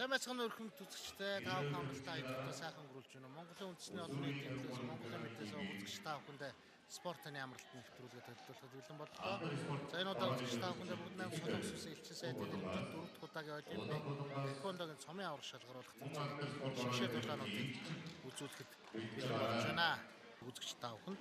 Сайн байцгаана өрхөмт үзэгчтэй тав хамтдаа идэвхтэй сайхан гөрүүлж байна. Монголын үндэсний олон нийтийн төлөөс Монголын мэдээс үзэгч тав хүндээ спортын амралт нэвтрүүлгээ төлөвлөхөд бэлэн боллоо. За энэ удаа үзэгч тав хүндээ бүгд найрамд солонгос улсын элчин сайдын нэрмжит 4 дахь удаагийн олимпийн тэквондогийн цомын аврах шалгаруулах тэмцээний шигшээ дулаануудыг үзүүлэхэд бэлэн болж байна. Үзэгч тав хүн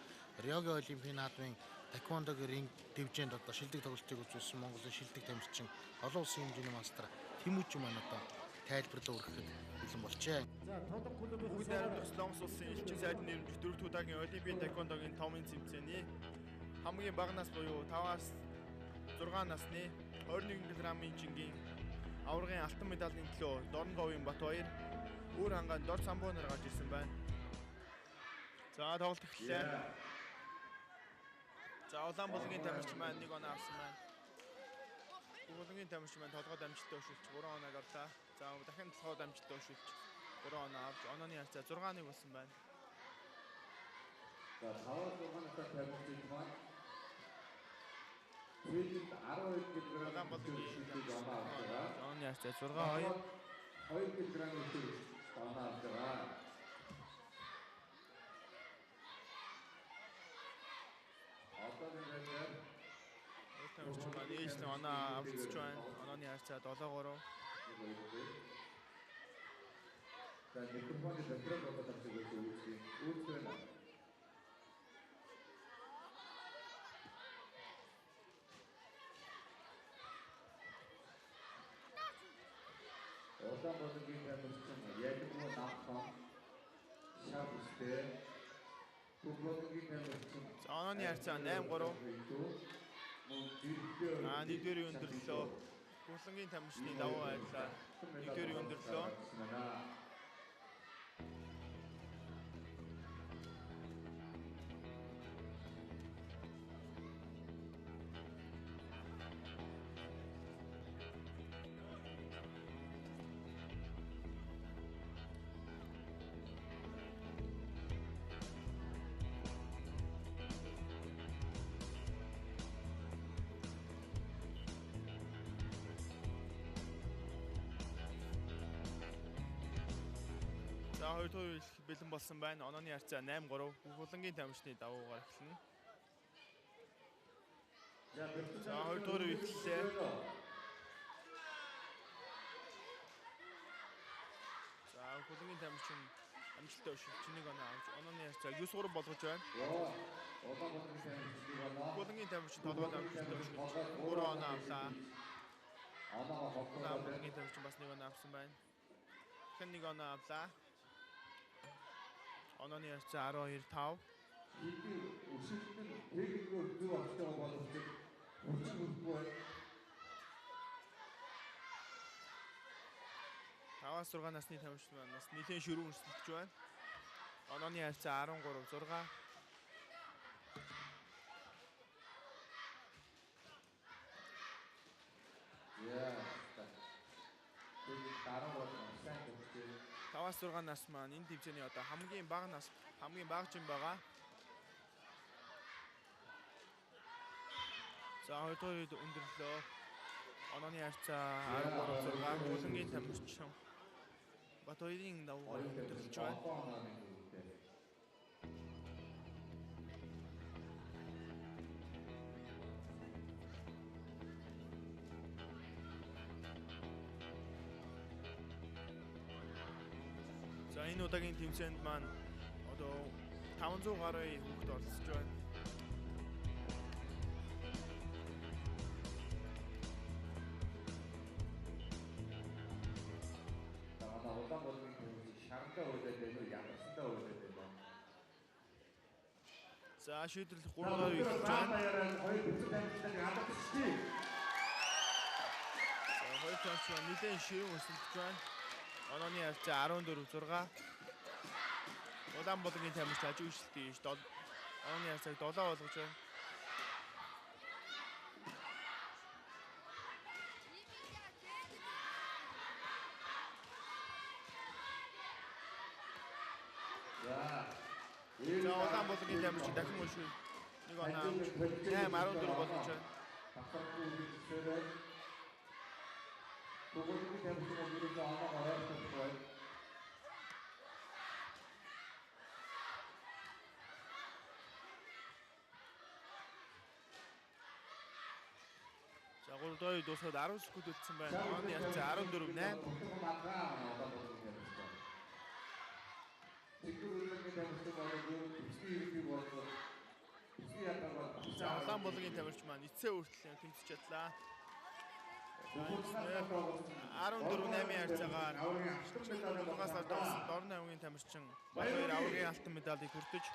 Риогийн олимпийн наадмын тэквондогийн ринг дивжээнд одоо шилдэг тоглолтыг үзүүлсэн Монголын шилдэг тамирчин олон улсын хэмжээний мастер Тэмүүжин маань одоо тайлбарлаа өргөхөд бэлэн болжээ. За тодор клубын бүгд найрамдах Солонгос улсын элчин сайдын нэрмжит 4 дахь удаагийн олимпийн тэквондогийн томын тэмцээний хамгийн бага нас буюу 5-аас 6 насны 21 кг-ийн жингийн аваргын алтан медалийн төлөө Дорнговын Батбаяр өөр хангаанд дор самбуунаар гарч ирсэн байна. За тоглолт эхэллээ. За Улаанбаатарын тамирчин маань 1 оноо авсан байна. Улаанбаатарын тамирчин маань толгойд амжилттай өшөлж 3 оноо авлаа. За дахин толгойд амжилттай өшөлж 3 оноо авч онооны харьцаа 6-1 болсон байна. За 5-6 настай тамирчин маань Филипп 12 кг Улаанбаатарын оноо авлаа. онооны харьцаа 6-2. 2 кг-ийн оноо авлаа. Тамирчин маань ээжлэн оноо авчиж байна. Онооны харьцаа 7-3. За микрофоны дотроо болоод авчих үзье. Үзье. Улаанбаатарын тамирчин яг нь наасан шав үстэй. За онооны харьцаа 8-3. Нэгдүгээр өндөрлөө. Гүлэнгийн тамирчны давуу байдлаар нэгдүгээр өндөрлөө. За хоёр дахь үйл бэлэн болсон байна. Онооны харьцаа 8-3. Гүлэнгийн тамирчны давуугаар эхэлнэ. За хоёр дахь үйл эхэллээ. За гүлэнгийн тамирчин амжилттай өшөлж 1 оноо авч онооны харьцаа 9-3 болгож байна. Гүлэнгийн тамирчин толгойд амжилттай өшөлж 3 оноо авлаа. Гүлэнгийн тамирчин бас 1 оноо авсан байна. Хэн 1 оноо авлаа. Онооны харьцаа 12-5. Өсөлтөнд техникээр зөв авчтай болох гэж хүчтэй. 5-6 насны тамирчин маань бас нэлээд ширүүн өрсөлдөж байна. Онооны харьцаа 13-6. Таваас 6 нас маань энэ тэмцээний одоо хамгийн бага нас, хамгийн бага жин байгаа. За хоёр дахь үед өндөрлөө. Онооны харьцаа 13-6. Гүлэнгийн тамирчин Батбаярын давуугаар өндөрлөж байна. За энэ удаагийн тэмцээнд маань одоо 500 гаруй хүүхэд оролцож байна. Улаанбаатарын тамирчин шагналтаа үйлдэл байна уу, ямарсандаа үйлдэл байна уу? За шийдвэрлэх 3 гаруй эхэлж байна. Хоёр бүцэг тамирчныг алгадчихжээ. За хоёр тамирчин нэлээд ширүүн өсөлдөж байна. Онооны харьцаа 14-6. Улаанбаатарын тамирч ажиг үйлчлэлтийн иш онооны харьцааг 7 болгож байна. За Улаанбаатарын тамирч дахин өшөө 1 оноо авч 8-14 болгож байна. Бүгдийн тамирчин ерөөсөө оноо гараад байна. За 3 дугаар дуусаад 10 секунд үлдсэн байна. Оны ялцаа 14-8. Бүгд мангаа одоо бүгдийн тамирчин. Тэгвэл тамирчин болоод бичгийн иргэний болоод бичгийн ятгаар За улаан булгийн тамирч маань эцсээ хүртэл тэмцэж чадлаа. 14-8 харьцаагаар Улгаас авсан дорны авгийн тамирчин Баяр авгийн алтан медалийг хүртэж,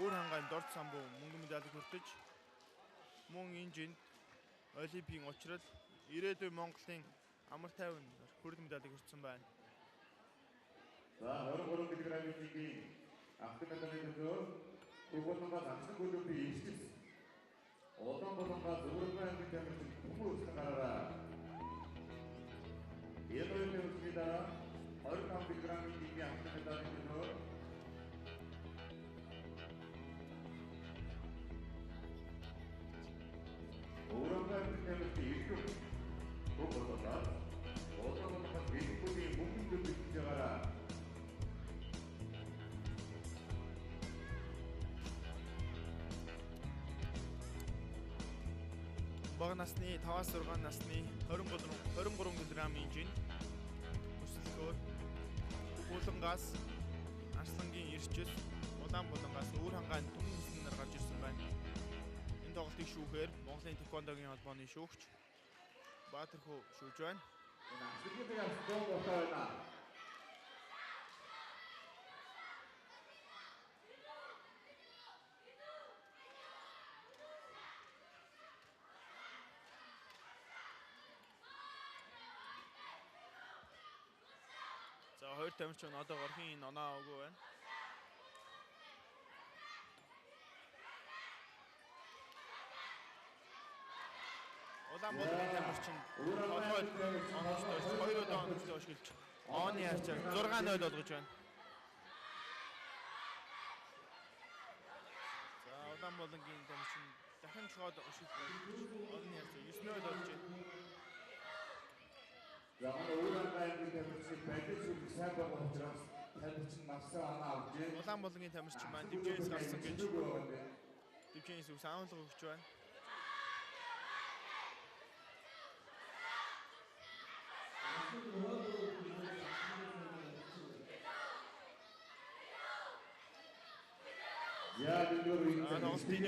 өөр хангаан дорд самбуу мөнгөн медалийг хүртэж, мөн энэ жинд Олимпийн учрал ирээдүйн Монголын амар тайван хүрэл медалийг хүртсэн байна. За 23 кг-ийн жигийн алтан медалийн төлөө Бүгднээс авсан Олимпийн эцэс Улаан булангаа зөвхөн амгийн тамирчин хүмүүс гараараа. Eerder middag, 25 kg жигийн алтан медалийн төлөө Улаан тамирчин ирэх Бүгднээс Улаан билбүний мөнгөнд бичиж байгаараа. Бага насны 5-6 насны 23 кг-ийн жинд өсөлтөөр Булангаас Арслангийн ирчэс Улаан булангаас өөр хангаан түмнээр гарч ирсэн байна. Энэ тоглолтыг шүүхээр Монголын тэквондогийн холбооны шүүгч Баатархуу шүүж байна. Энэ асуултыг асуусан байна. За хоёр тамирч нь одоо горхийн энэ оноо аваагүй байна. Улаан булгийн тамирч нь толгойд онцлож 2 удаа онцлож ошгилж оны харьцааг 6-0 болгож байна. За улаан булгийн тамирч нь дахин толгойд ошгилж оны харьцааг 9-0 болгож байна. За өөрөөр хэлбэл тамирчин байдаг зүйл сайн байгаа учраас тамирчин насаа оноо авч Улаан булгийн тамирч маань дивжээс гарсан гэж дивжээс ус аавлага өгч байна. Тоглолтын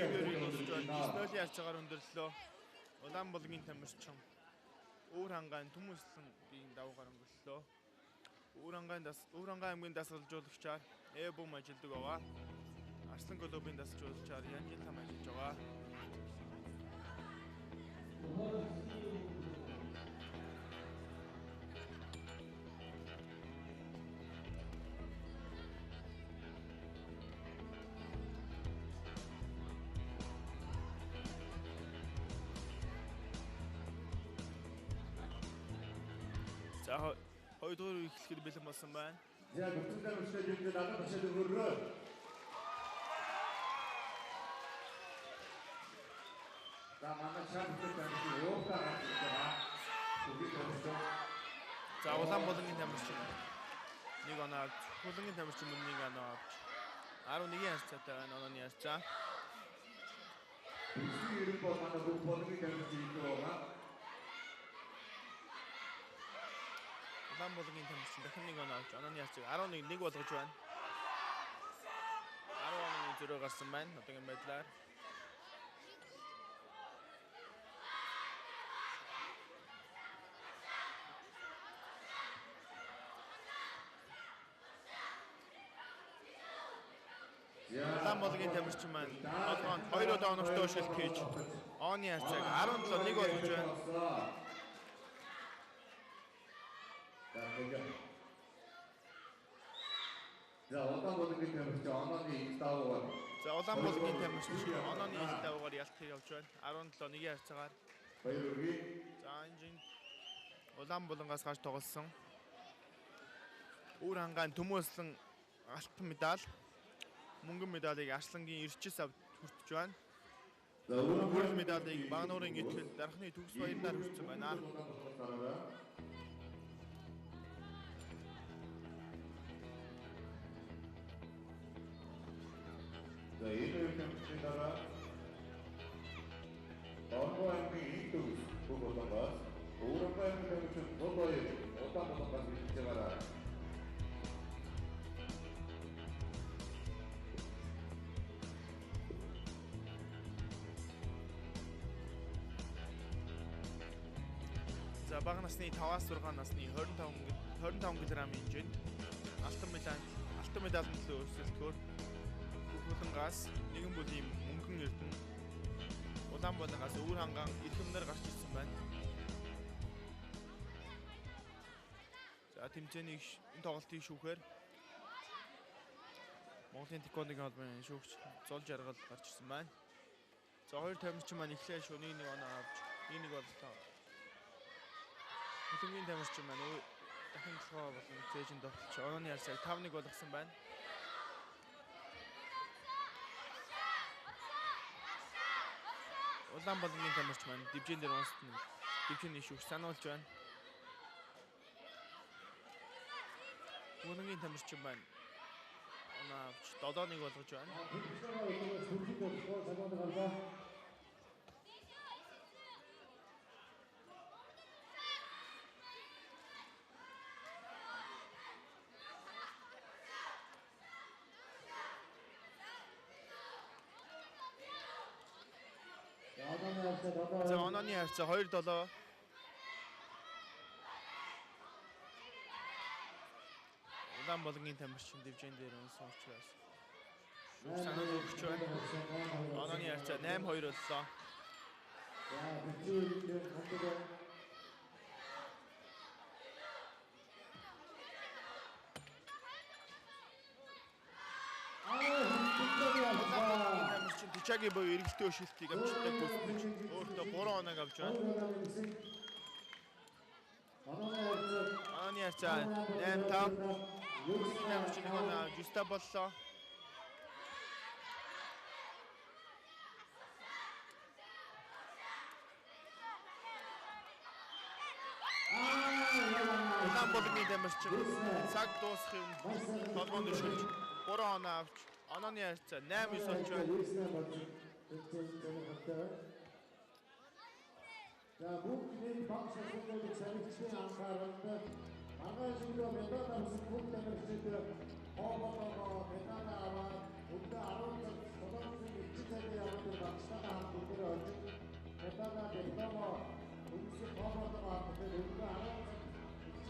өсөж байна. 9-0 харьцаагаар өндөрлөө. Улаан булгийн тамирчин өөр хангаан Түмүслэнгийн даваагаар өнгөрлөө. Өөр хангаан аймгийн дасгалжуулагчаар Эбум ажилладаг байгаа. Арслан клубын дасгалжуулагчаар Янжил там ажиллаж байгаа. За хоёр дахь эхлэхэд бэлэн болсон байна. За бүгдээ өшөөж ирээд надад башаад өгөөрөө. За манай шампунь тамирчин уухтаа гарч байгаа. Бүгд тамирчин. За улаан булгийн тамирчин нэг оноо авч, булгийн тамирчин мөн нэг оноо авч 11-ийн харьцаатай байна. Онооны харьцаа. Бидний ирэх бол манай бүгд булгийн тамирчин илүү байгаа. Улаан булгийн тамирчин дахин нэг оноо авч онооны харьцааг 11-1 болгож байна. 10-1 зөрөө гарсан байна. Одоогийн байдлаар. Улаан булгийн тамирчин маань толгоонд 2 удаа оногтой ошгилт хийжооны харьцааг 17-1 болгож байна. За улаан булгийн тамирчин онооны ил даваагаар. За улаан булгийн тамирчин онооны ил даваагаар ялтыг явж байна. 17-1 харьцаагаар. Баяр үргээ. За энэ улаан булангаас гарч тоглосон. Өөр хангаан Түмүслэн алтан медаль, мөнгөн медалийг Арслангийн ирчэс авч хүртэж байна. За Хүрэл медалийг Багнуурын итгэл дархны төгс баяраар хүртсэн байна. Янтара Дорнго аймгийн их төгс бүх болонгоос Өвөрхөн аймгийн төгсөд тул хоёр удаан болонгоос бэлдэж байгаараа. За бага насны 5-аас 6 насны 25 кг хэмжээнд алтан медаль төлөө өрсөлдөхөөр Бүхүүлэнгаас нэгэн бүлийн мөнгөн эрдэнэ Улаанбаатараас Өвөр хангаан эрхэмнэр гарч ирсэн байна. За тэмцээний энэ тоглолтын шүүхээр Монголын тэквондогийн холбооны шүүгч Зол Жаргал гарч ирсэн байна. За хоёр тамирчин маань эхлээ шөнийн 1 оноо авч 1-1 боллоо. Хөдөлгөөний тамирчин маань дахин толгой болон цээжин довтлож онооны ярсаг 5-1 болгосон байна. Улаанбаатарын тамирч маань дивжин дээр унсна. Дивжиний шүүгч сануулж байна. Өнөөгийн тамирчин маань оноо авч 7-1 болгож байна. За онооны харьцаа 2-7. Улаанбаатарын тамирчин дивжин дээр унсан учраас шүүгч санал өгч байна. Онооны харьцаа 8-2 боллоо. Тамирчин Тичагийн боёо эргэлтээ өшөлтийг амжилттай гүйцэтгэж өөртөө 3 оног авч байна. Онооны харьцаа 8-5. Тамирчин оноо 9-та боллоо. Улаанбаатарын тамирчин цаг дуусахын толгоонд өшөлж 3 оноо авч онооны харьцаа 8-9 болж байна. За бүгд багш асуултыг сарилчдын анхааралд маргаашгүй медаль авсан бүх тамирчид хоолоогоо медаль аваад өдөө 17 цагийн яваад багштайгаа хамт өдөр олж медаль дипломо үгсийг хоолоогоо аваад өдөө 17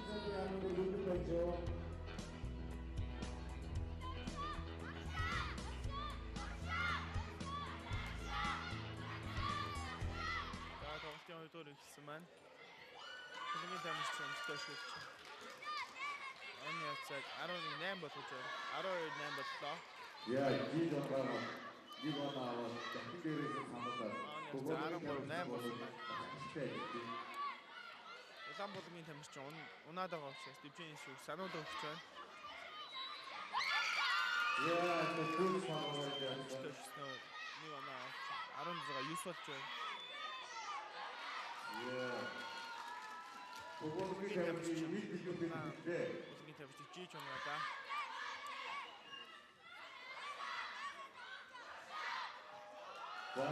цагийн яваад өдөр байжээ. Хоёрдугаар эхэлсэн маань. Хөдөлгөөний тамирчин төшөлж. Оны хацаг 11-8 болгож байна. 12-8 боллоо. Яа, жигонаа дахин дээрээс хамгаалаад. 13-8 болсон байна. Улаанбаатарын тамирчин унаад байгаа учраас дивжиний шүүгч сануулж өгч байна. Яа, төсөөлж байгаа. Нэг оноо 16-9 болж байна. Бүгд тамирчин нэг билүүтэй. Улаанбаатарын тамирчин жиж оноо да. За,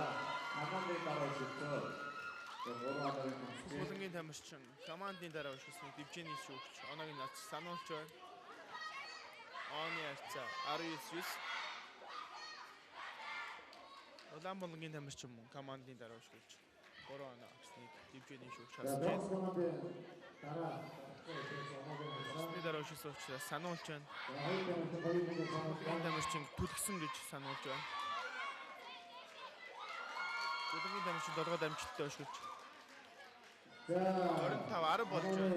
хамааны дараа шүтээ. Улаанбаатарын тамирчин командын дараа өшөлсөн дивжиний шүүгч оноог нь авч сануулж байна. Оны харьцаа 19-9. Улаанбаатарын тамирчин командын дараа өшөлж 3 оноо авсныг дивжиний шүүгч хасж байна. Улаанбаатарын дараа өшөлсөн учраас сануулж байна. Улаанбаатарын тамирчин түлхсэн гэж сануулж байна. Улаанбаатарын тамирчин долгоод амжилттай өшөлж 25-10 болж байна.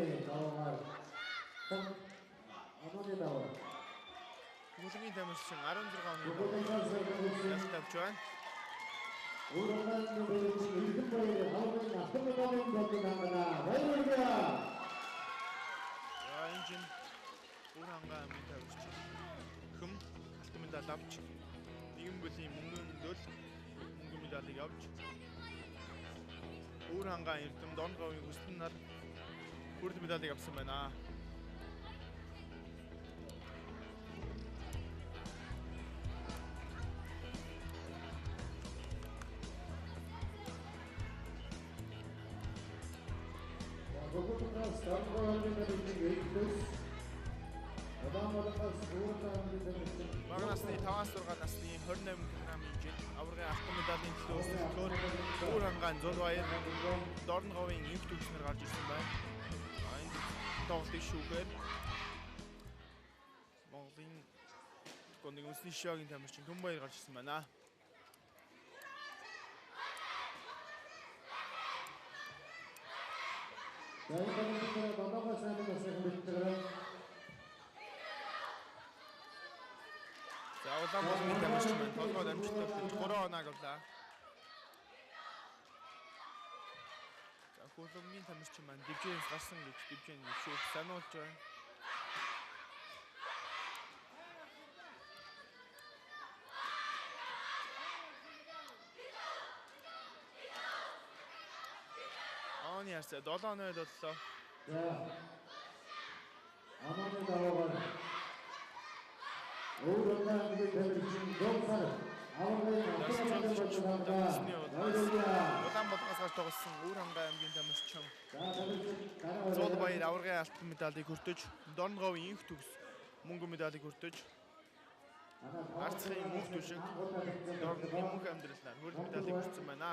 Улаанбаатарын тамирчин 16 оны тавьж байна. Энжин Урангаа амын тавьж хүм алтан медаль авч нэгэн бүлийн мөнгөн медалийг авч Урангаа эрдэм Донговын хүсэлтэн нар хүрд медалийг авсан байна. Цогцолтонгоос Дорногов аймгийн тэмцээний Эйдс Улаанбаатараас Дүүрэн аймгийн тэмцээний Бага насны 5-6 насны 28 кг хэмжээнд аваргын алтан медалийн төлөө өрсөлдөхөөр Уур хангаан Зулбаяр Дорноговын инх төвчнөр гарч ирсэн байна. Энэ тоглолтын шүүгээр Монголын гоныг үндэсний шогийн тамирчин Түнбаяр гарч ирсэн байна. За энэ тэмцээний Дорногоос аймгийн тэмцээний За Улаанбаатарын тамирчин байна. Толгойд амжилттай 3 оноо авлаа. За Хөлөмгийн тамирчин маань дивжээс гарсан гэж дивжэн шүүх сануулж байна. Оны яарч 7-0 боллоо. За Аманы даваагаар Уур аймгийн тэмцээний Донсар аваргын Улаанбаатараас гарч тоглосон Уур хангаан аймгийн тамирчин Зулбаяр аваргын алтан медалийг хүртэж, Дорноговын инх төгс мөнгөн медалийг хүртэж, Арцгийн мөнх түшиг Дорногийн мөнх амьдралаар хөрөл медалийг хүртсэн байна.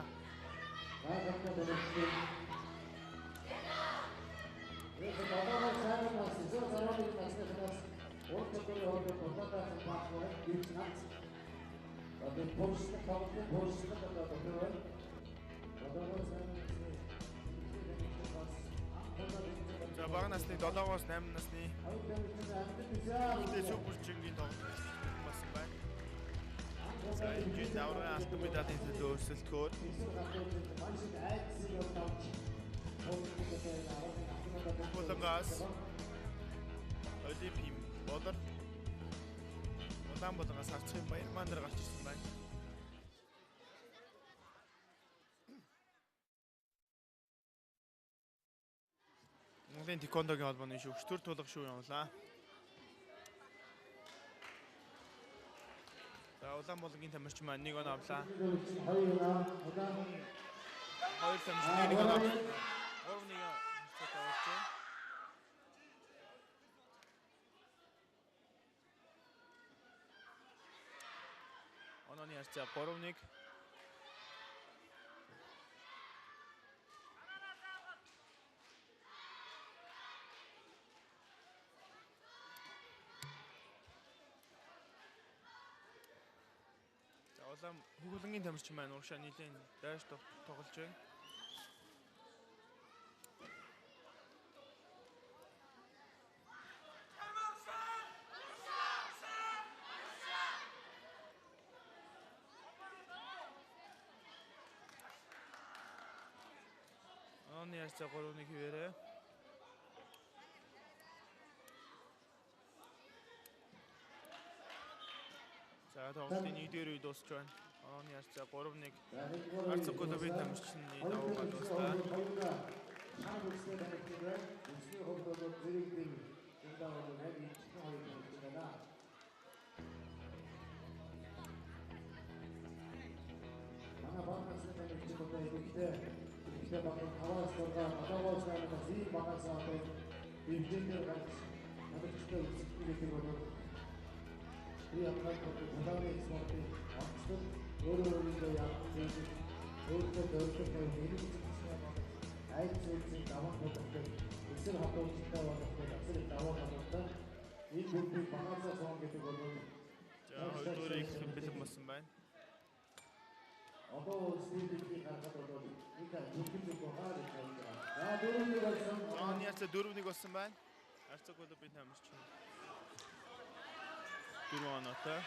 За бага насны 7-оос 8 насны Үлдээ Сүбүрчингийн тоглолт болсон байна. За энэ аваргын алтан медалийн төлөө өрсөлдөхөөр Улаангаас Олимпийн Бодар Улаанбаатараас Арцгийн Баярмаан нар гарч ирсэн байна. Монголын тэквондогийн холбооны шүүгч төр тулах шүү явуулаа. За Улаанбаатарын тамирчин маань 1 оноо авлаа. 2 тамирчин 1 оноо авлаа. 3-1 хэсэгт авч байна. Онооны харьцаа 3-1. Хөлөнгийн тамирчин маань урагшаа нэлийн дайш тоглож байна. Оны яарчаа 3-1 хэвээрээ. За тоглолтын 1-р үе дуусч байна. Оны яарчаа 3-1 Арцгийн клубын тамирчны даваагаар дуустаа. хоёрдугаарыг бэлэн болсон байна. Оны яарчаа 4-1 болсон байна. Арцгийн клубын тамирчин 4 оноотой.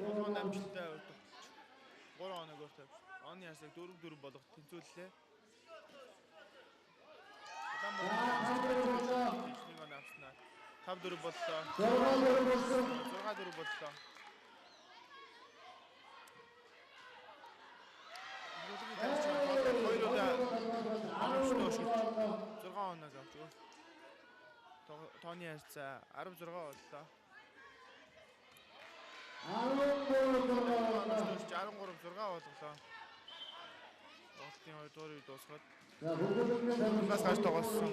Олон амжилттай өгдөг. 3 оног өртөв. Оны ясаг 4-4 болгох тэнцвэрлэлээ. Улаанбаатарын оноо авснаа 5-4 боллоо. 6-4 боллоо. Хоёр удаа нокаут. Тооны харьцаа 16 боллоо. 13-6 болголоо. Голтын 2 дугаар үед дуусгаад нас гаш тоглосон.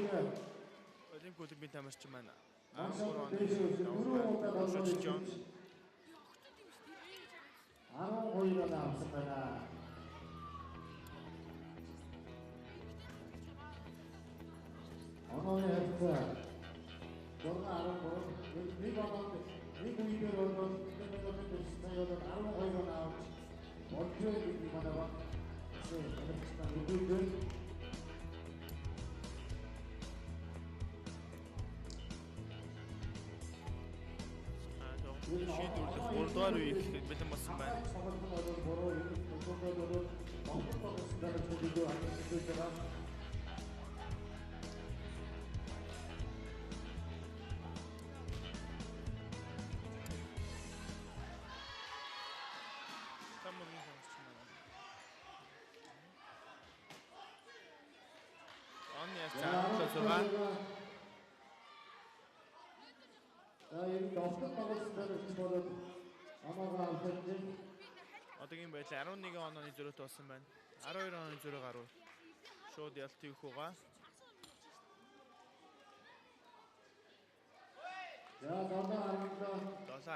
Олимпик клубын тамирчин маань 13 онд шилжиж Жон 12-оор авсан байна. Онооны харьцаа 6-13 нэг оноонд нэг үеэр бол минутын дэвсгээс 12-оор авч болжээ гэдэг манай баг. Тэгэлцсэн үгүйдээ шийдвэрлэх 3 дугаар үе ихэд бэлэн болсон байна. Оны яцаа 6 энэ доктор тоглолтоор болоод амаага авсан. Одоогийн байдлаар 11 онооны зөрүүт болсон байна. 12 онооны зөрөө гаруй. Шууд ялт хийх угаа. За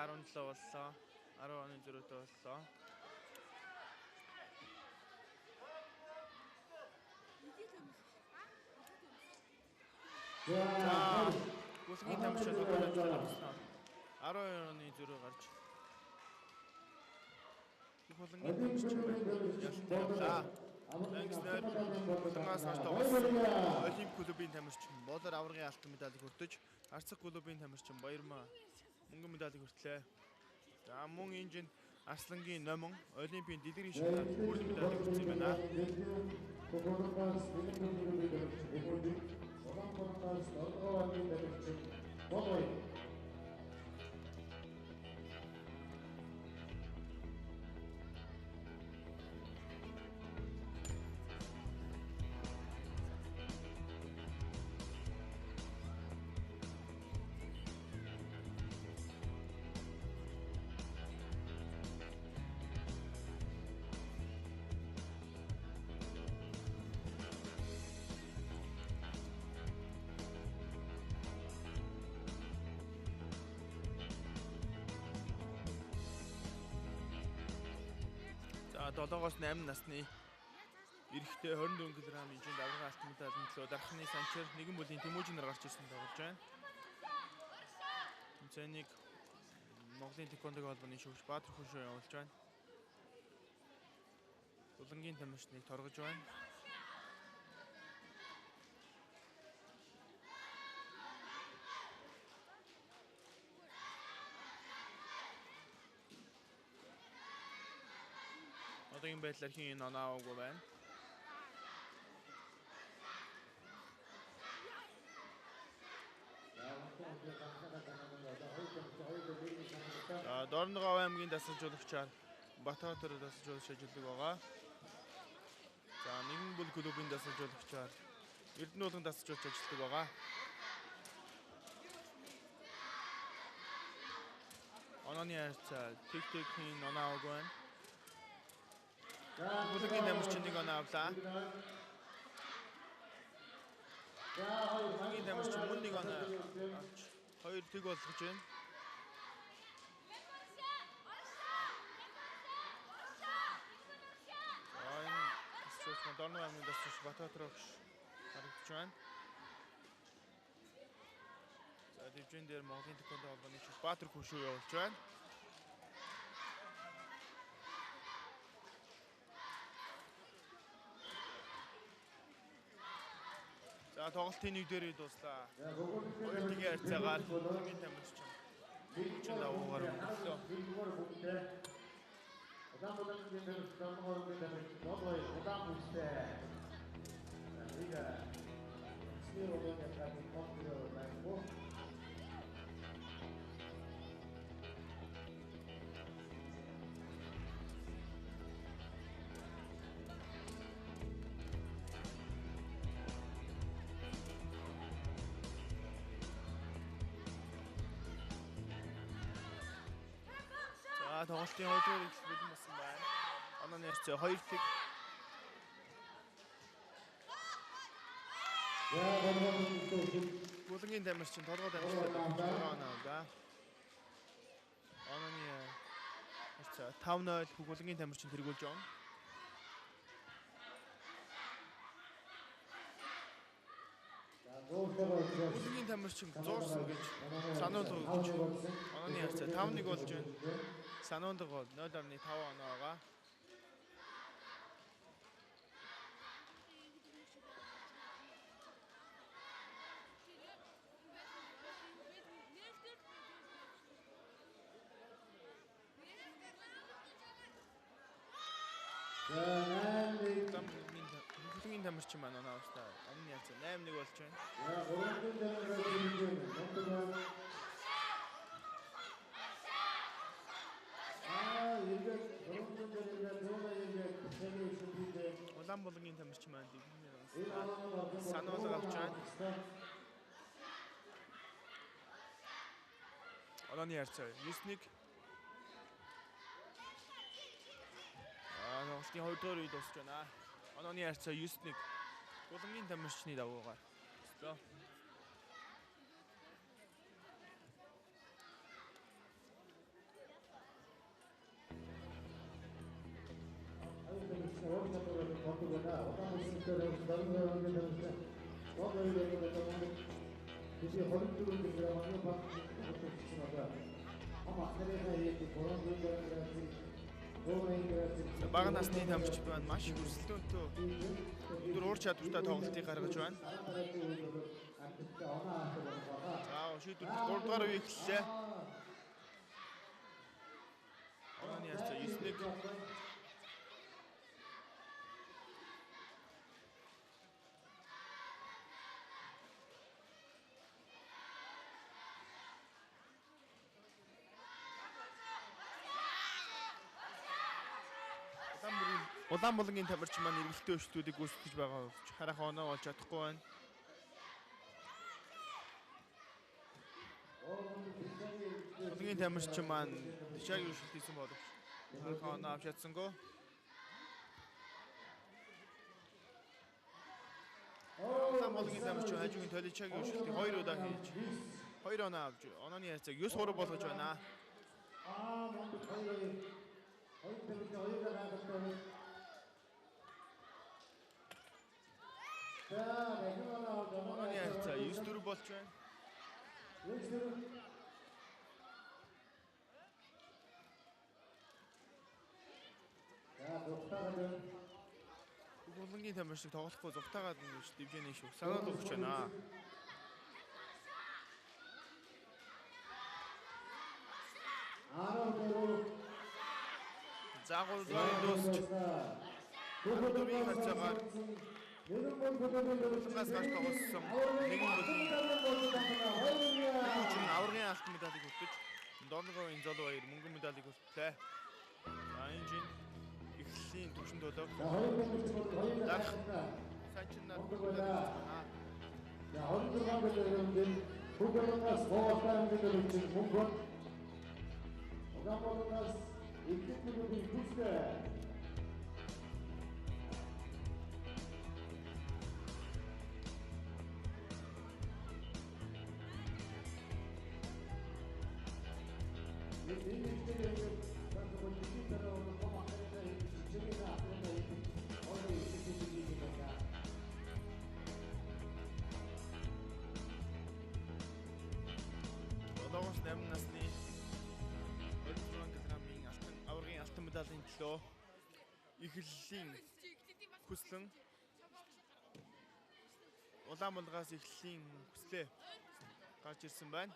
7-17 боллоо. 10 оны зөрөөтэй боллоо. Бүсгийн тамирчин болчихсон. 12 оны зөрөө гарч. Бүлгийн тамирчин ялтаа. Ангснер Булгаас хаш тоглосон. Олимпик клубын тамирчин Болор аваргын алтан медалийг хүртэж, Арцах клубын тамирчин Баярмаа мөнгөн медалийг хүртлээ. За мөн энэжинд Арслангийн номон Олимпийн дэлгэрийн шатанд хүртэх медалийг хүртсэн байна. За 7-оос 8 насны эрэгтэй 24 кг хэмжээнд аврагын алтан медалийн төлөө дархны санчаар нэгэн бүлийн Тэмүүжин нар гарч ирсэн тоглож байна. Тэмцээнийг Монголын тэквондо холбооны шүүгч Баатар Хүншөө явуулж байна. Булангийн тамирчныг торгож байна. Одоогийн байдлаар хин оноогүй байна. За Дорногов аймгийн дасгал жуулагчаар Батбаатар дасгал жуулагч ажилладаг байгаа. За нэгэн бүл клубын дасгал жуулагчаар Эрдэнэ уулын дасгал жуулагч ажилладаг байгаа. Онооны харьцаа хин оноогүй байна. Бүлгийн тамирчин нэг оноо авлаа. Бүлгийн тамирчин мөн нэг оноо авч хоёр тэг болгож байна. Сүүсмэн Дорногов аймгийн дасгч Батбаатар өгш харагдаж байна. За дэвжин дээр Монголын тэквондо холбооны шүүгч Баатар Хүншөө явуулж байна. За тоглолтын нэг дээр дуслаа. Хоёр тгийн харьцаагаар Бүлгийн тамирчин Бүлгийн давуугаар өнгөлөө. тоглолтын 2 дугаар их бэлэн болсон байна. Онооны ярьц 2 тэг. Бүлгийн тамирчин толгой тамирчин оноо да. Онооны ярьц 5-0 бүлгийн тамирчин тэргүүлж байна. Бүлгийн тамирчин зуурсан гэж сануулга өгч онооны ярьц 5-1 болж байна. Сануулга бол 0.5 оноо байгаа. Бүлгийн тамирчин маань оноо австаа. Амны ярьц 8-1 болж байна. Улаанбулгийн тамирчин маань сануулга авч байна. Онооны ярьц 9-1. Тоглолтын 2 дугаар үед дуусч байна. Онооны ярьц 9-1. Бүлгийн тамирчны давуугаар. Өстөө. Бага насны тамирчин байна. Маш их өрсөлдөөнтэй. Өндөр уур чадвартай тоглолтыг гаргаж байна. За шийдвэр 3 дугаар үе эхэллээ. Онооны ярьц 9-1. Улаанбулгийн тамирчин маань эргэлттэй өшөлтүүдийг гүйцэтгэж байгаа болж харах оноо болж чадахгүй байна. Бүлгийн тамирчин маань тишааг өшөлт хийсэн боловч харах оноо авч чадсангүй. Улаанбулгийн тамирчин хажуугийн толичагийн өшөлтийг 2 удаа хийж 2 оноо авч онооны ярьцаг 9-3 болгож байна. Онооны ярьц 9-4 болж байна. Бүлгийн тамирчид тоглохгүй зугтаагаад ингэж дивжэний шүү. Санаад өгч байна. Заагуул дуусч. Бүрийн хацаагаар Улгаас гарч тоглосон нэгэн бүлгийн аврагын алтан медалийг хүртэж Донговын Золбаяр мөнгөн медалийг хүртлээ. За энэ жин эхлэлийн төвшин төлөв. Санчнаар За 26 жилийн Бүгдээс боолтын мэдээлэл мөнгөн Угаамаас ихэвчлэн бүстэй Одоогоос 8 насны 26 кг-ийн аврагын алтан медалийн төлөө эхлэлийн хүслэн Улаанбулгаас эхлэлийн хүслээ гарч ирсэн байна.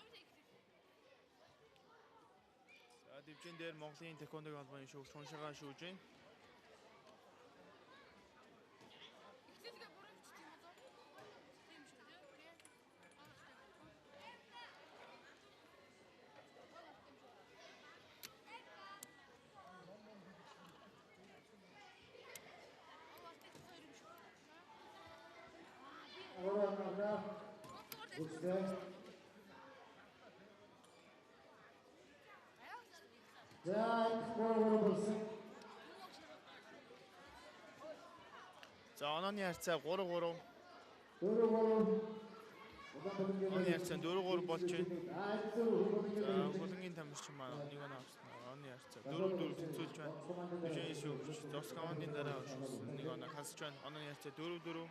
За дивжин дээр Монголын тэквондогийн холбооны шүүгч Хуншагаа шүүж байна. За гол болсон. За онооны харьцаа 3-3. 4-3. Онооны харьцаа 4-3 болж байна. За За хөлөнгийн тамирчин маань нэг оноо авсан. Онооны харьцаа 4-4 тэнцүүлж байна. Дэжээс өгч Зос командын дараа өшөөсөн нэг оноо хасж байна. Онооны харьцаа 4-4.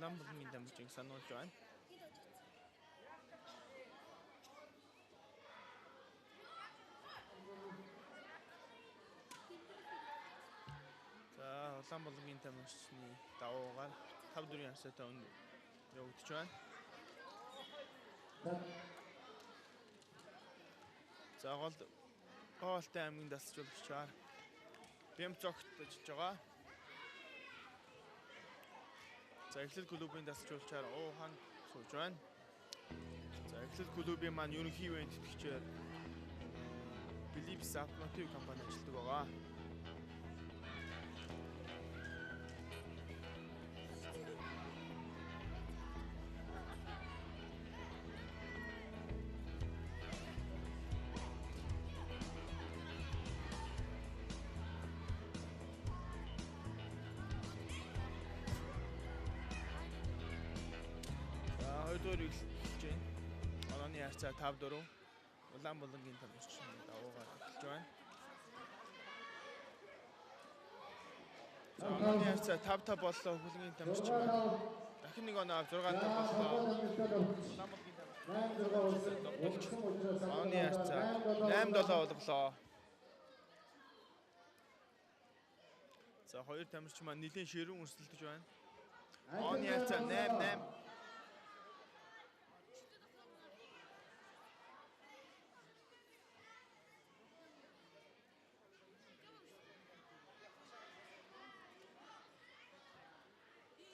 Улаанбаатарын тамирчиг сануулж байна. За Улаанбаатарын тамирчны давуугаар 5-4 ярсаатай явагдаж байна. За голтой аймгийн дасгалжуулагчаар Бямцогт ажиллаж байгаа. За Эхлэл клубын дасгалжуулагчаар Уухан сууж байна. За Эхлэл клубын маань ерөнхий ивент тэтгэгчээр Philips Automotive компани ажилладаг байгаа. Хоёрдугаар эхэлж байна. Онооны харьцаа 5-4. Улаанбаатарын тамирчин давуугаар эхэлж байна. За онооны харьцаа 5-5 боллоо хөлгийн тамирчин маань. Дахин нэг оноо 6-5 боллоо. Улаанбаатарын тамирчин онооны харьцаа 8-7 болголоо. За хоёр тамирчин маань нэлийн ширүүн өрсөлдөж байна. Онооны харьцаа 8-8.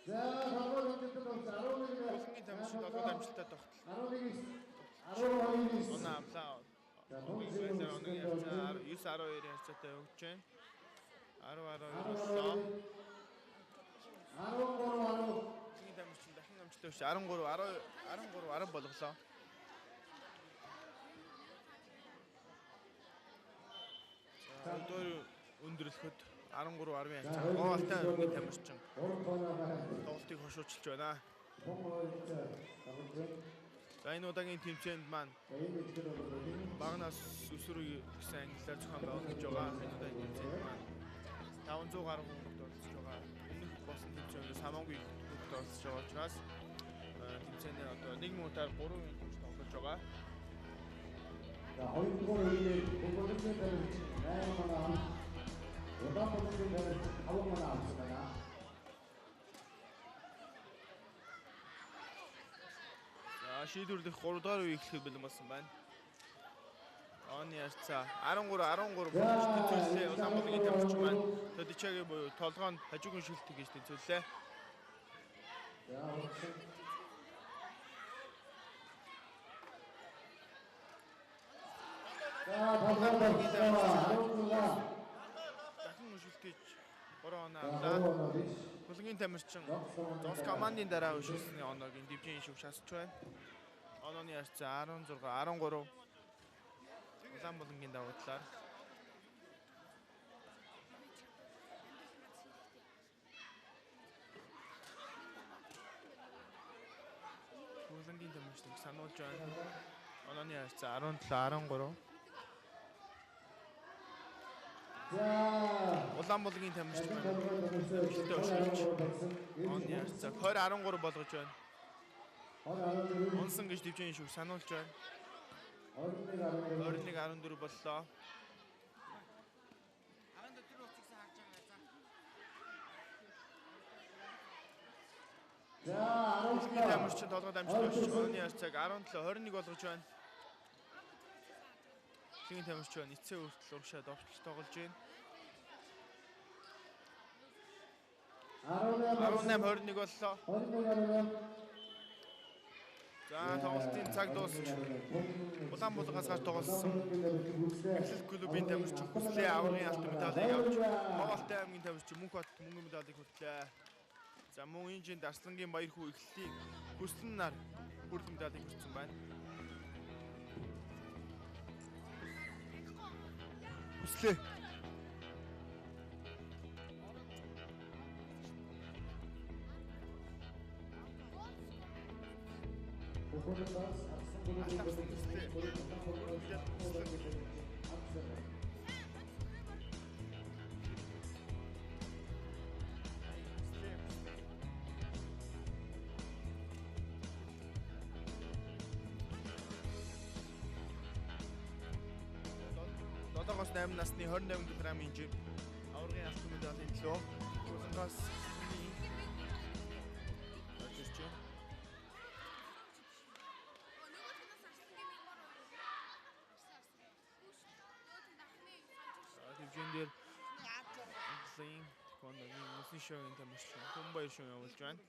За багвар өндөд болсон 11. Хөлгийн тамирчин 7 амжилттай тогтол. 11. 12. Оноо авлаа. Онооны харьцаа 9-12 харьцаатай өгч байна. 10-12 боллоо. 13. Хөлгийн тамирчин дахин амжилттай өгч 13-10 болголоо. За өдөр өндөрлөхөд 13-10 харьцаа. Гоолтай хөлгийн тамирчин тоглолтыг хошуучилж байна. За энэ удаагийн тэмцээнд маань багнаас өсвөр гэсэн англиар зохион байгуулж байгаа. Энэ удаагийн тэмцээнд маань 500 гаруй хүн оролцож байгаа. Өмнөх болсон тэмцээнээс хамаагүй их хүн оролцож байгаа учраас тэмцээний одоо нэг минутаар 3 хүн тоглож байгаа. За хоёрдугаар үеийн хөлгийн тамирчин 8 манай Улаанбаатарын тамирчин 5 манай авсан байна. Шийдвэрлэх 3 дахь үе эхлэх бэлэн болсон байна. Онооны харьцаа 13-13 болж тэнцвэрлээ. Улаанбаатарын тамирчин маань Төдичагийн буюу толгоонд хажуугийн шилтэг гэж тэнцвэрлээ. Дахин шилтэж 3 оноо авлаа. Хөлгийн тамирчин Зос командын дараа өшөөсний оноогийн дивжин шүг шасч байна. Онооны харьцаа 16-13. Улаанбаатарын давуу талаар. Хөлгийн тамирчин сануулж байна. Онооны харьцаа 17-13. Улаанбаатарын тамирчин амжилттай өшөж онооны харьцаа 20-13 болгож байна. Унсан гэж дивжин шүг сануулж байна. 21-14 боллоо. Хөлгийн тамирчин толгойд амжилттай өшөж онооны харьцааг 17-21 болгож байна. Хөлгийн тамирчин эцсээ хүртэл урагшаад овчлж тоглож байна. 18-21 боллоо. За тоглолтын цаг дуусч Улаанбаатараас гарч тоглосон Эхлэл клубын тамирчин Хүслээ аврагын алтан медалийг авч Моголтой аймгийн тамирчин Мөнхбат мөнгөн медалийг хүртлээ. За мөн Инжинд Арслангийн баяр хүү Эхлэлийг Хүслэн нар хүрэлт медалийг хүртсэн байна. Хүслээ. Долоогоос 8 насны 28 кг Инжи аврагын алтан медалийн төлөө Улаангаас Хэмжээндээр Зин Коногийн Мөсөн шоугийн тамирчин Хүмбаяр шоу явуулж байна.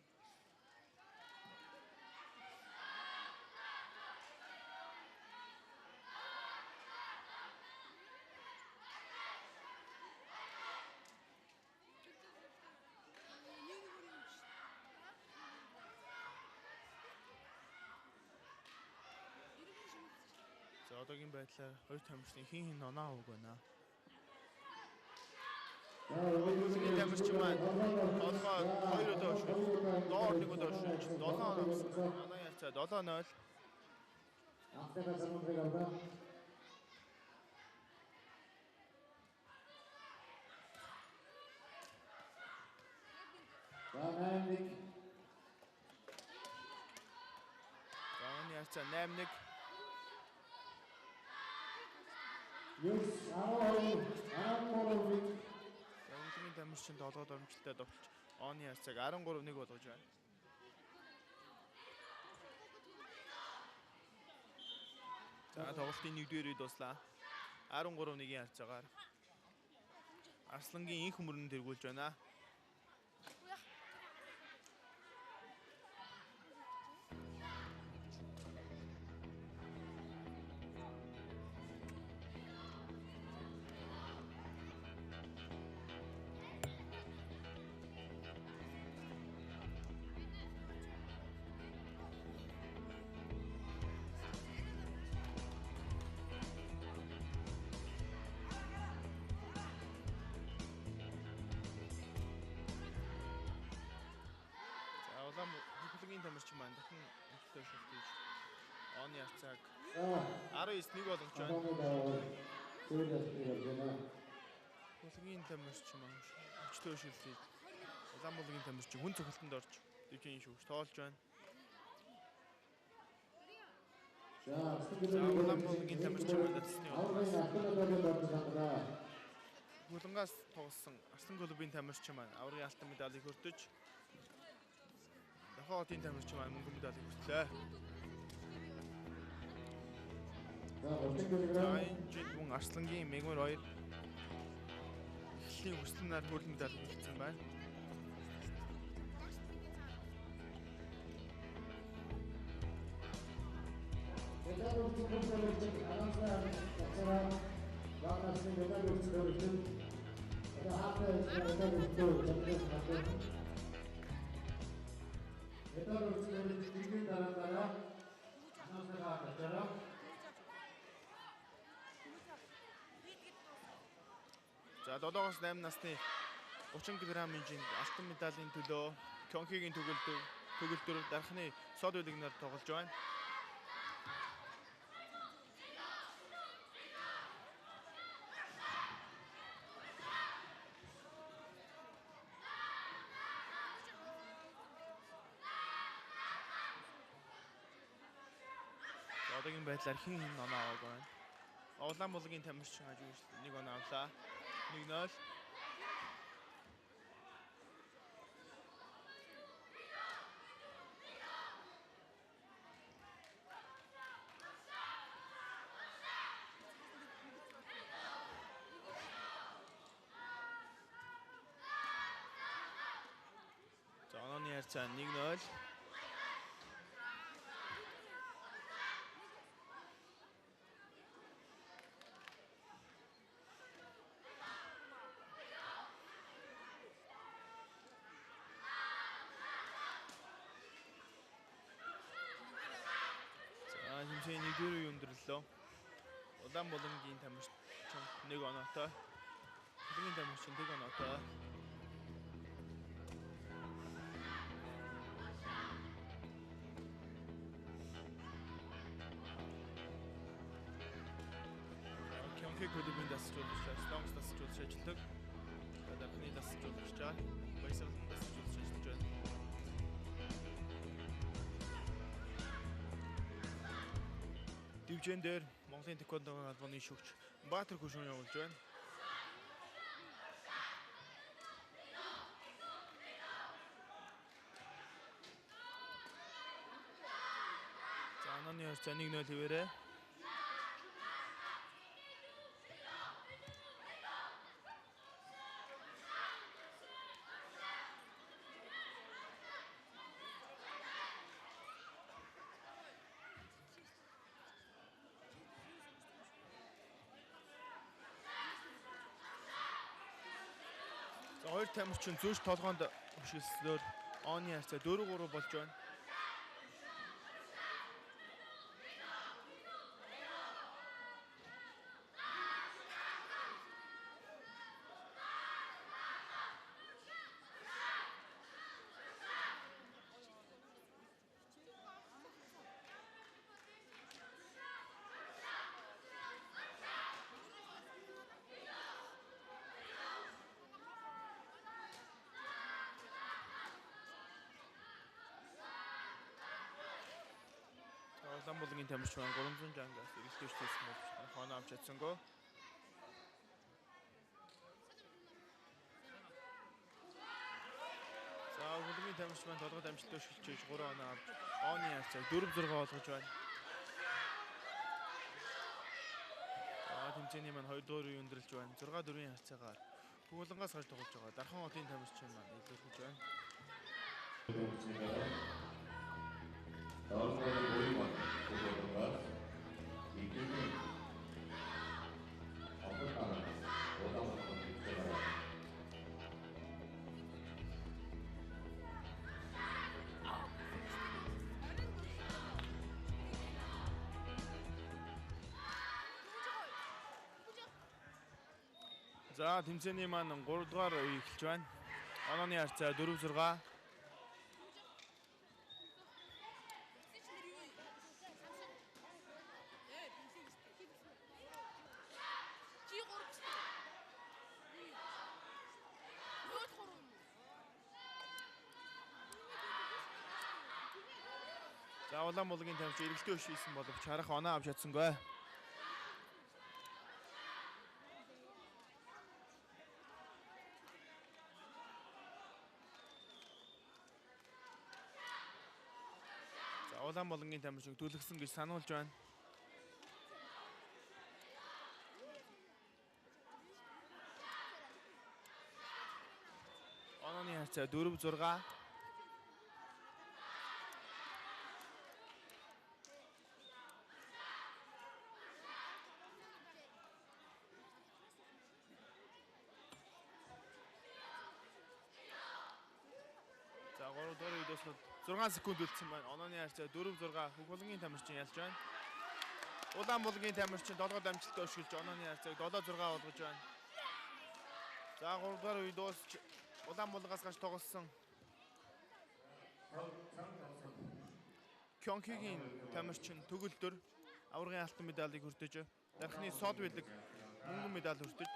За одоогийн байдлаар хоёр тамирчны хин оноо авах байна. Тамирчин маань толгой 2 удаа шууд доор 1 удаа шууд 7 оноо яцаа 7-0. Автогаз амтрыг авдаг. Гаанник. Гаан яцаа 8-1. Юус аваа амморвик. Өвлийн тамирчин долоод оромжтой довч оны яцааг 13-1 болгож байна. За тоглолтын 1-р үед дуслаа. 13-1-ийн харьцаагаар Арслангийн инх мөрөнд тэргүүлж байна. Хүлгийн тамирчин маань дахин амттай шилжиж оны харьцааг 19-1 болгож байна. Хүлгийн тамирчин маань амттай шилжиж Улаанбаатарын тамирчин хүн цогцолтонд орж дэвжийн шүүгч тоолж байна. Улаанбаатарын тамирчин маань дэцсний Булангаас тоглосон Арслан клубын тамирчин маань аврагын алтан медалийг хүртэж Хотын тамирчин маань мөнгөн медалийг хүртлээ. Инжид мөн Арслангийн мегмөр 2 Эхлэлийн Хүслэн нар хүрэлт медалийг хүртсэн байна. За 7-8 насны 30 кг Инжинд алтан медалийн төлөө Кёнхигийн төгөлдөр дархны сод үлгнээр тоглож байна. Одоогийн байдлаар хин оноо авах байна. Улаанбаатарын тамирчин хажууд 1 оноо авлаа. 1-0. За онооны харьцаа 1-0. 2 өндөрлөө. Улаан булангийн тамирчин 1 оноотой. Булангийн тамирчин 1 оноотой. Кёнхи клубын дасгалжуулагч, Лонгс дасгалжуулагч ажилладаг. Дархны дасгалжуулагч жаа. Баясгалан дасгалжуулагч ажиллаж байна. Дивжин дээр Монголын тэквондогийн албаны шүүгч Баатар Хөшүүн явуулж байна. За анааны харьцаа 1-0 хэвээрээ. Хоёр тамирчин зөөж толгоонд хөшөлсөөр оны харьцаа 4-3 болж байна. Улаан булангийн тамирчин 300 жангаас эргэлтэж хийсэн болж хоноо авч чадсангүй. За булангийн тамирчин толгойд амжилттай шилжиж 3 оноо авч оны харьцааг 4-6 болгож байна. Тэмцээний маань 2 дугаар үе өндөрлж байна. 6-4-ийн харьцаагаар Булангаас гарч тоглож байгаа. Дархан хотын тамирчин маань илэрхийлж байна. За тэмцээний маань 3 дугаар үе эхэлж байна. Онооны харьцаа 4-6. За улаан булангийн тамирчин эргэлтээ өшөөсөн боловч харах оноо авч чадсангүй. За улаан булангийн тамирчин түлхсэн гэж сануулж байна. Онооны харьцаа 4-6. За 3 дугаар үед бас 6 секунд үлдсэн байна. Онооны харьцаа 4-6 Хөг булангийн тамирчин ялж байна. Улаан булангийн тамирчин долгоод амжилттай өшгөлж онооны харьцааг 7-6 болгож байна. За 3 дугаар үед дуусч улаан булангаас гарч тоглосон Кёнхигийн тамирчин төгөлдөр аваргын алтан медалийг хүртэж, дархны сод бэлэг мөнгөн медаль хүртэж,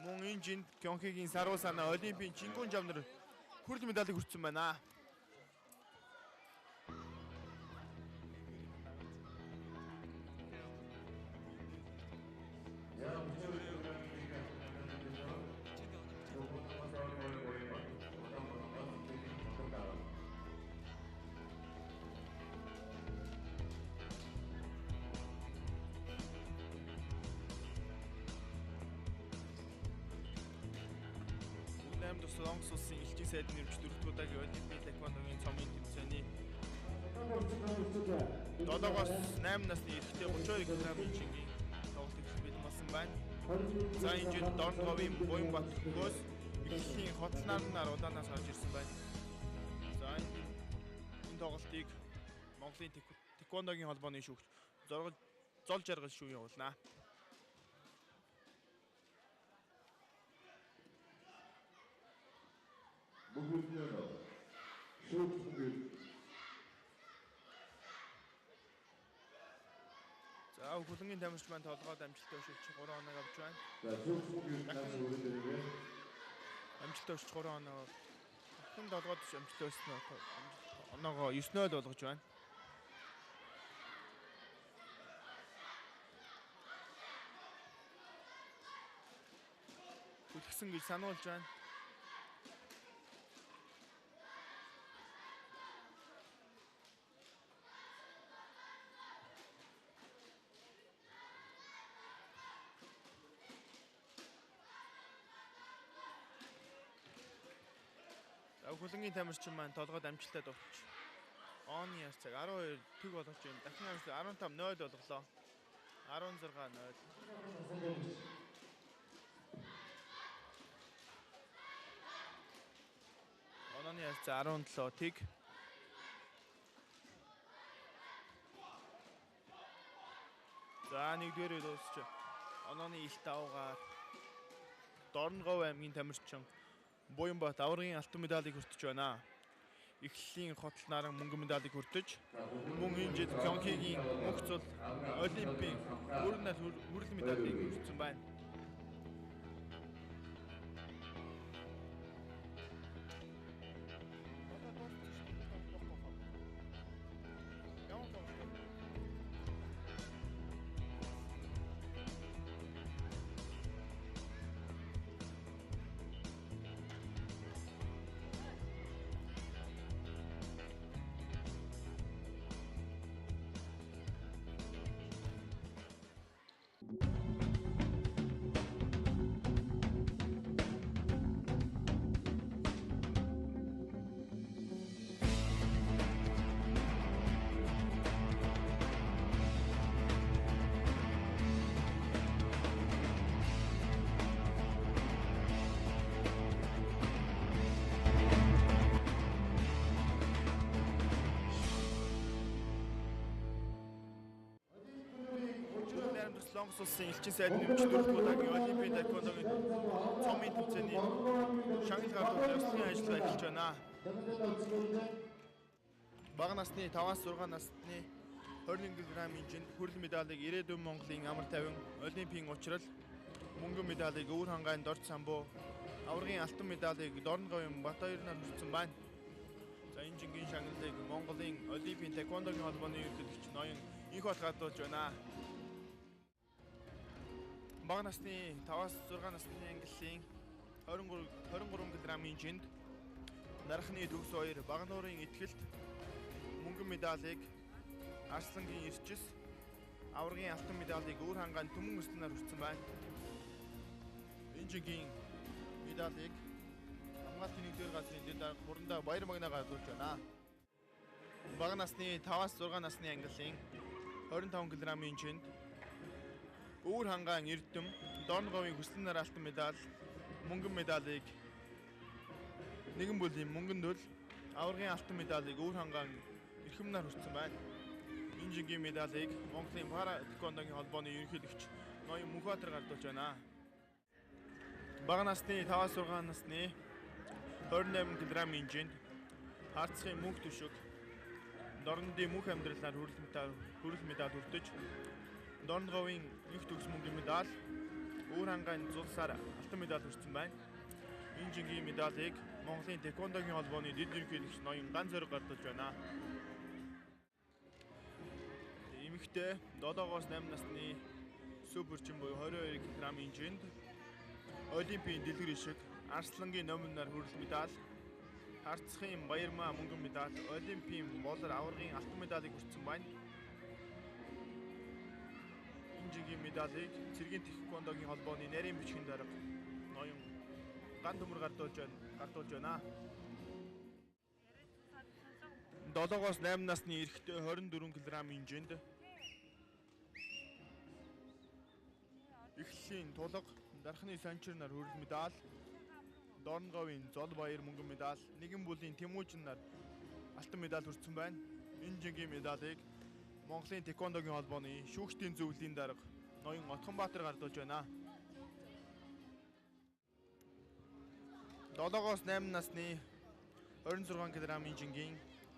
мөн энэ жинд Кёнхигийн саруу санаа олимпийн чингүн жавнар хүрэл медалийг хүртсэн байна. Лонгс улсын элчин сайдын нэрвч 4-р удаагийн олимпийн тэквондогийн цомын тэмцээний 7-аас 8 насны эрэгтэй 32 кг-ийн шингийн тоглолт бэлэн болсон байна. За энэ жил Дорн говийн Буянбат хөөс эхлэлийн хотлнаар удаанаас гарч ирсэн байна. За энэ тоглолтыг Монголын Тэквондогийн холбооны шүүгч зол жаргал шүү явуулнаа. За хөлөнгийн тамирч маань толгойд амжилттай өшөж 3 хоног авч байна. Амжилттай өшөж 3 хоног. Дахин толгойд амжилттай өснө. Оноогоо 9-0 болгож байна. Хүлгсэн гэж сануулж байна. Хөлөнгийн тамирчин маань толгойд амжилттай дутж. Оны яс цаг 12 тэг болгож байна. Дахин 15-0 болголоо. 16-0. Оны яс 17 тэг. За нэгдүгээр дуусч. Онооны илт авгаар Дорногов аймгийн тамирчин Буянбат аваргын алтан медалийг хүртэж байна. Эхлэлийн хотол наран мөнгөн медалийг хүртэж, мөн энэ жил Пхёнгянгийн мөнх цул Олимпийн хүрэл медалийг хүртсэн байна. Солонгос улсын элчин сайдын нэмэгдүүлэх удаагийн Олимпийн тэквондогийн цомын тэмцээний Шангай гарууд ёслолын ажиллагаа эхэлж байна. Бага насны 5-6 насны 21 кг-ийн жинд хүрэл медалийг ирээдүйн Монголын амар тайван Олимпийн учрал мөнгөн медалийг Өвөр хангаан Дорж самбуу аваргын алтан медалийг Дорноговын Батбаяр нар хүртсэн байна. За энэ жингийн шагналыг Монголын Олимпийн тэквондогийн холбооны ерөнхийлөгч ноён Инхбат гадуулж байна. Бага насны 5-6 насны ангиллын 23 кг-ийн жинд нархны төгс 2 бага нуурын итгэлт мөнгөн медалийг Арслангийн Ирчис аваргын алтан медалийг Өвөр хангаан Түмэн өснөр хүртсэн байна. Энэ жигийн медалийг хамгаалтын 1-р газрын дэд хурандаа Баяр Магнаа гадуулж байна. Бага насны 5-6 насны ангиллын 25 кг-ийн жинд Өвөр хангаан Эрдэм Дорноговын хүслэн нар алтан медаль мөнгөн медалийг нэгэн бүлийн мөнгөн дөл аваргын алтан медалийг Өвөр хангаан Эрхэм нар хүртсэн байна. Энэ жингийн медалийг Монголын пара тэквондогийн холбооны ерөнхийлөгч ноён Мөнхбаатар гадуулж байна. Бага насны 5-6 насны 28 кг-ийн жинд харцгийн мөнх төшөг Дорнодын мөнх амьдралаар хүрэл медаль хүртэж Дорноговын их төгс мөнгөн медаль Өвөр хангаан Зулсаар алтан медаль хүртсэн байна. Энэ жингийн медалийг Монголын тэквондогийн холбооны дэд ерөнхийлөгч ноён Ган Зориг гадуулж байна. Эмэгтэй 7-8 насны супержин буюу 22 кг-ийн жинд Олимпийн дэлгэр ишиг Арслангийн номинаар хүрэл медаль, Харцгийн Баярмаа мөнгөн медаль, Олимпийн болор аваргын алтан медалийг хүртсэн байна. Энэ жингийн медалийг цэргийн тэквондогийн холбооны нарийн бичгийн дарга ноён Ган Төмөр гадуулж байна. 7-8 насны эрэгтэй 24 кг-ийн жинд эхлэлийн тулга дархны санчир нар хүрэл медаль, Дорноговын Зол Баяр мөнгөн медаль, нэгэн бүлийн Тэмүүжин нар алтан медаль хүртсэн байна. Энэ жингийн медалийг Монголын тэквондогийн холбооны шүүгчдийн зөвлөлийн дарга Ноён Отгонбаатар гардуулж байна. 7-оос 8 насны 26 кг-ийн жингийн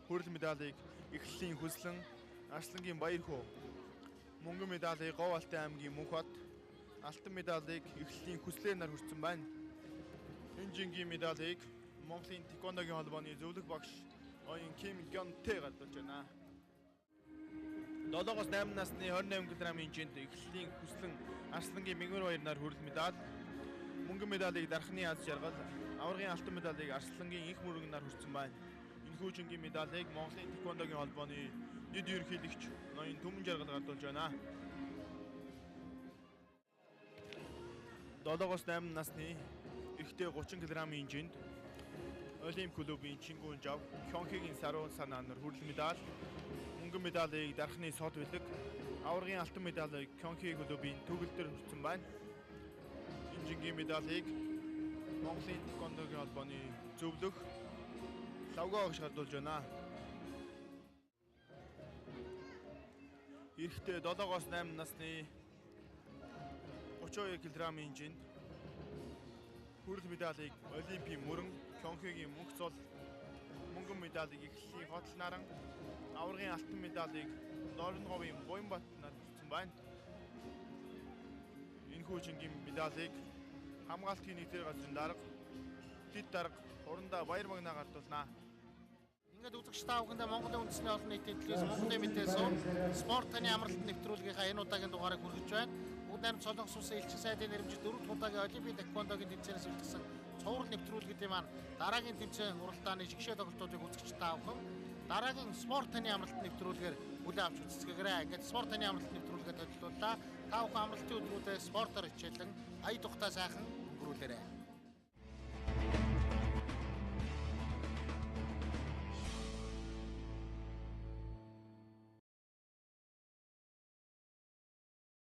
хүрэл медалийг Эхлэлийн Хүслэн, Арслангийн Баярхуу, мөнгөн медалийг Говь Алтай аймгийн Мөнхбат, алтан медалийг Эхлэлийн Хүслээр нар хүртсэн байна. Энэ жингийн медалийг Монголын тэквондогийн холбооны зөвлөх багш Ноён Ким Гёнтэй гардуулж байна. 7-оос 8 насны 28 кг-ийн жинд Эхлэлийн Хүслэн, Арслангийн Мэгмар Баяр нар хүрэл медаль, мөнгөн медалийг Дархны Аз Жаргал, аваргын алтан медалийг Арслангийн Инх Мөргөн нар хүртсэн байна. Энэхүү жингийн медалийг Монголын тэквондогийн холбооны дэд ерөнхийлөгч Ноён Түмэн Жаргал гардуулж байна. 7-оос 8 насны эрэгтэй 30 кг-ийн жинд Олимп клубын Чингүн Жав, Хёнхигийн Саруу Санаа нар хүрэл медаль, мөнгөн медалийг Дархны Сод Бэлэг, аваргын алтан медалийг Хёнхи клубын Төгөлдөр хүртсэн байна. Энэ жингийн медалийг Монголын тэквондогийн холбооны зөвлөх Лавгаа багш гардуулж байна. Эрэгтэй 7-оос 8 насны 32 кг-ийн жинд хүрэл медалийг Олимпийн мөрөн, Хёнхигийн мөнх цол, мөнгөн медалийг Эхлэлийн Хотол наран, аваргын алтан медалийг Норнговын Буянбат нар хүртсэн байна. Энэхүү жингийн медалийг хамгаалтын нийтээр газрын дарга, дэд дарга Урандаа Баяр Магнаа гардуулнаа. Ингээд үзэгч та бүхэндээ Монголын үндэсний олон нийтийн телевиз Монголын мэдээлэл спортын амралт нэвтрүүлгийнхаа энэ удаагийн дугаарыг хүргэж байна. Бүгд найрамд Солонгос улсын элчин сайдын нэрмжит 4 удаагийн Олимпийн тэквондогийн тэмцээнээс үлдсэн цуврал нэвтрүүлгүүдийн маань дараагийн тэмцээн уралдааны жигшээ тоглолтуудыг үзэгч та бүхэн дараагийн спортын амралт нэвтрүүлгээр бүлээн авч үзцгээгээрэй. Ингээд спортын амралт нэвтрүүлгээ төлөвлөлөө. Та бүхэн амралтын өдрүүдэд спортоор хичээлэн ая тухтай сайхан өнгөрүүлээрэй.